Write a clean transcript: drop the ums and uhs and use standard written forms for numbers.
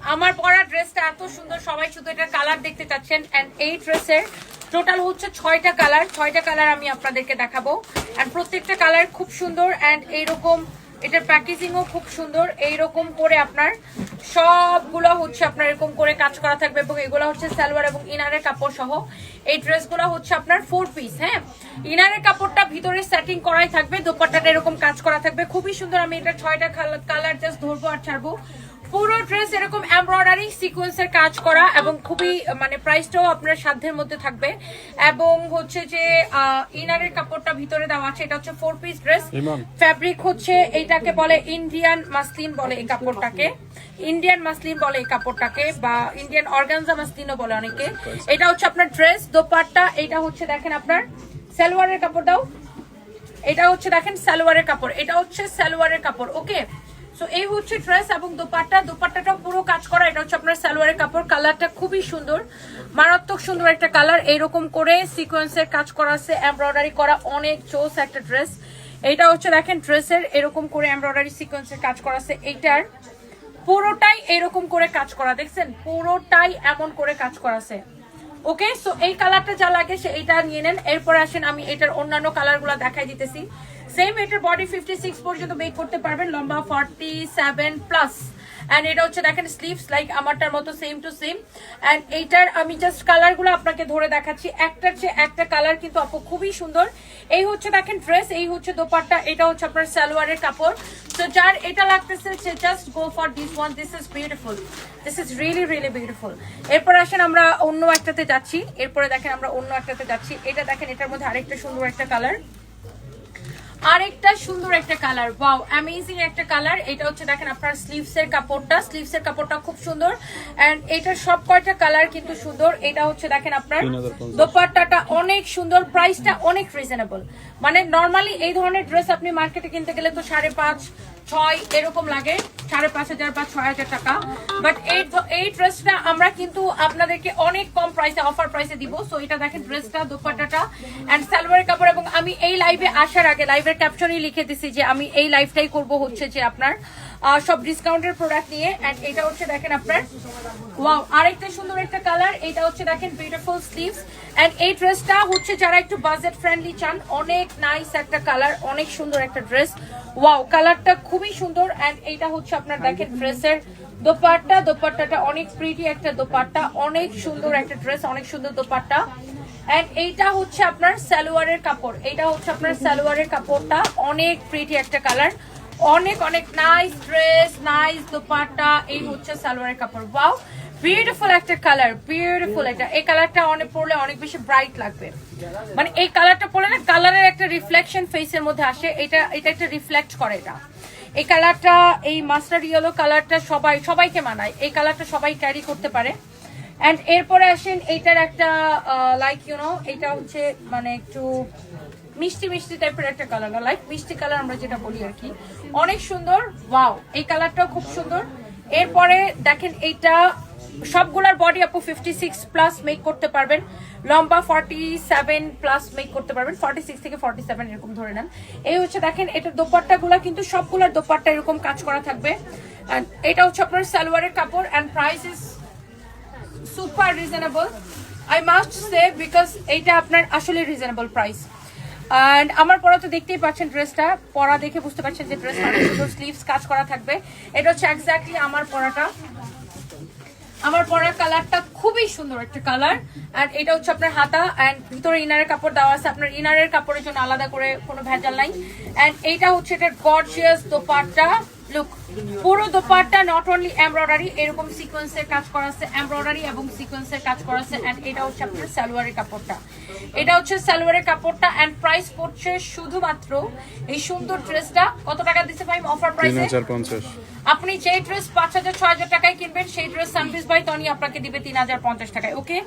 আমার পরা ড্রেসটা এত সুন্দর, সবাই শুধু এটা কালার দেখতে চাচ্ছেন। এন্ড এই ড্রেসের টোটাল হচ্ছে 6টা কালার, 6টা কালার আমি আপনাদেরকে দেখাবো। এন্ড প্রত্যেকটা কালার খুব সুন্দর। এন্ড এইরকম এটার প্যাকেজিংও খুব সুন্দর। এইরকম করে আপনার সবগুলো হচ্ছে আপনার এরকম করে কাজ করা থাকবে, এবং এগুলো হচ্ছে সালোয়ার এবং ইনারের কাপড় সহ। এই ড্রেসগুলো হচ্ছে আপনার 4 পিস। হ্যাঁ, ইনারের কাপড়টা ভিতরে সেটিং করাই থাকবে, দোপাট্টাটা এরকম কাজ করা থাকবে, খুবই সুন্দর। আমি এটা 6টা কালার জাস্ট ধরবো আর ছাড়বো। পুরো ড্রেস এরকম এমব্রয়ডারি সিকোয়েন্সের কাজ করা, এবং খুবই মানে প্রাইসটাও আপনার সাধ্যের মধ্যে থাকবে। এবং হচ্ছে যে ইনারের কাপড়টা ভিতরে দেওয়া আছে, এটা হচ্ছে 4 পিস ড্রেস। ফ্যাব্রিক হচ্ছে এইটাকে বলে ইন্ডিয়ান মাসলিন বলে এই কাপড়টাকে, ইন্ডিয়ান মাসলিন বলে এই কাপড়টাকে, বা ইন্ডিয়ান অর্গানজা মাসলিনও বলে অনেকে। এটা হচ্ছে আপনার ড্রেস, দোপাট্টা। এটা হচ্ছে দেখেন আপনার সালোয়ারের কাপড় দাও, এটা হচ্ছে দেখেন সালোয়ারের কাপড়, এটা হচ্ছে সালোয়ারের কাপড়। ওকে, সো এই হচ্ছে ড্রেস এবং দোপাট্টা। দোপাট্টাটা পুরো কাজ করা। এটা হচ্ছে আপনার সালোয়ারের কাপড়। কালারটা খুবই সুন্দর, মারাত্মক সুন্দর একটা কালার। এইরকম করে সিকোয়েন্সের কাজ করা আছে, এমব্রয়ডারি করা, অনেক জোস একটা ড্রেস। এইটা হচ্ছে দেখেন ড্রেসের এরকম করে এমব্রয়ডারি সিকোয়েন্সের কাজ করা আছে। এইটার পুরোটাই এরকম করে কাজ করা, দেখছেন পুরোটাই এমন করে কাজ করা আছে। ওকে, সো এই কালারটা যা লাগে সে এইটা নিয়ে নেন। এরপর আসেন আমি এটার অন্যান্য কালারগুলো দেখাই দিতেছি। সেম এটার বডি 56 পর্যন্ত মেক করতে পারবেন, লম্বা 47 প্লাস। এন্ড এটা হচ্ছে দেখেন স্লিভস লাইক আমারটার মতো সেম টু সেম। এন্ড এইটার আমি জাস্ট কালারগুলো আপনাকে ধরে দেখাচ্ছি, একটার চেয়ে একটা কালার কিন্তু আপু খুবই সুন্দর। এই হচ্ছে দেখেন ড্রেস, এই হচ্ছে দোপাট্টা, এটা হচ্ছে আপনার সালোয়ারের কাপড়। তো যার এটা লাগতেছে just go for this one, this is beautiful, this is really really beautiful. এরপর আসেন আমরা অন্য একটাতে যাচ্ছি, এরপরে দেখেন আমরা অন্য একটাতে যাচ্ছি। এটা দেখেন এটার মধ্যে আরেকটা সুন্দর একটা কালার, আরেকটা সুন্দর একটা কালার, ওয়াও অ্যামেজিং একটা কালার। এটা হচ্ছে দেখেন আপনার স্লিভসের কাপড়টা, স্লিভসের কাপড়টা খুব সুন্দর। এন্ড এটার সব কয়টা কালার কিন্তু সুন্দর। এটা হচ্ছে দেখেন আপনার দোপাট্টাটা অনেক সুন্দর, প্রাইসটা অনেক রিজনেবল। মানে নর্মালি এই ধরনের ড্রেস আপনি মার্কেটে কিনতে গেলে তো 5.5, 6 এরকম লাগে, 5,500 বা 6,000 টাকা। বাট এই ড্রেসটা আমরা কিন্তু আপনাদেরকে অনেক কম প্রাইসে, অফার প্রাইসে দিব। সো এটা দেখেন ড্রেসটা, দোপাট্টাটা এন্ড সালোয়ারের কাপড়। এবং আমি এই লাইভে আসার আগে লাইভের ক্যাপশনই লিখে দিছি যে আমি এই লাইভটাই করব হচ্ছে যে আপনার সব ডিসকাউন্টের প্রোডাক্ট নিয়ে। এন্ড এটা হচ্ছে দেখেন আপনার ওয়াও আরেকটা সুন্দর একটা কালার। এটা হচ্ছে দেখেন বিউটিফুল স্লিভস। এন্ড এই ড্রেসটা হচ্ছে যারা একটু বাজেট ফ্রেন্ডলি চান, অনেক নাইস একটা কালার, অনেক সুন্দর একটা ড্রেস। ওয়াও কালারটা খুবই সুন্দর। এন্ড এইটা হচ্ছে আপনার দেখেন ড্রেসের দোপাট্টা, দোপাট্টাটা অনেক প্রিটি একটা দোপাট্টা, অনেক সুন্দর একটা ড্রেস, অনেক সুন্দর দোপাট্টা। এন্ড এইটা হচ্ছে আপনার সালোয়ারের কাপড়, এইটা হচ্ছে আপনার সালোয়ারের কাপড়টা, অনেক প্রিটি একটা কালার, অনেক অনেক নাইস ড্রেস, নাইস দোপাট্টা। এই হচ্ছে সালোয়ারের কাপড়, ওয়াও বিউটিফুল একটা কালার, বিউটিফুল একটা। এই কালারটা অনেক পরলে অনেক বেশি ব্রাইট লাগবে, মানে এই কালারটা পরলে না কালারের একটা রিফ্লেকশন ফেসের মধ্যে আসে, এটা একটা রিফ্লেক্ট করে। এটা এই কালারটা, এই মাস্টার্ড ইয়েলো কালারটা সবাইকে মানায়, এই কালারটা সবাই ক্যারি করতে পারে। এন্ড এরপরে আসেন এইটার একটা লাইক এটা হচ্ছে মানে একটু মিষ্টি মিষ্টি টাইপের একটা কালার, লাইক মিষ্টি কালার আমরা যেটা বলি আর কি, অনেক সুন্দর। ওয়াও এই কালারটাও খুব সুন্দর। এরপরে দেখেন এইটা সবগুলার বডি আপু 56 প্লাস মেক করতে পারবেন, লম্বা 47 প্লাস মেক করতে পারবেন, 46 থেকে 47 এরকম ধরে নেন। এই হচ্ছে দেখেন এটার দোপাট্টা গুলা কিন্তু সবগুলার দোপাট্টা এরকম কাজ করা থাকবে। এটা হচ্ছে আপনার সালোয়ারের কাপড়। And price is super reasonable, I must say, because এইটা আপনার আসলে রিজনেবল প্রাইস। এন্ড আমার পরা তো দেখতেই পাচ্ছেন, ড্রেসটা পরা দেখে বুঝতে পারছেন যে ড্রেসটা অনেক সুন্দর, স্লিভস কাজ করা থাকবে। এটা হচ্ছে এক্স্যাক্টলি আমার পরাটা, আমার পরার কালারটা খুবই সুন্দর একটা কালার। এন্ড এটা হচ্ছে আপনার হাতা, এন্ড ভিতরে ইনারের কাপড় দেওয়া আছে, আপনার ইনারের কাপড়ের জন্য আলাদা করে কোনো ভেজাল নাই। এন্ড এইটা হচ্ছে এটার গর্জিয়াস দোপাট্টা লুক, পুরো দোপাট্টা নট অনলি এমব্রয়ডারি, এরকম সিকোয়েন্সের কাজ করা আছে, এমব্রয়ডারি এবং সিকোয়েন্সের কাজ করা আছে। এন্ড এটা হচ্ছে আপনার সালোয়ারের কাপড়টা, এটা হচ্ছে সালোয়ারের কাপড়টা। এন্ড প্রাইস পড়ছে শুধুমাত্র এই সুন্দর ড্রেসটা কত টাকা দিতে পাই অফার প্রাইসে? 3,050। আপনি যে ড্রেস 5,000 6,000 টাকায় কিনবেন, সেই ড্রেস সানভিস বাই টনি আপনাকে দিবে 3,050 টাকায়। ওকে।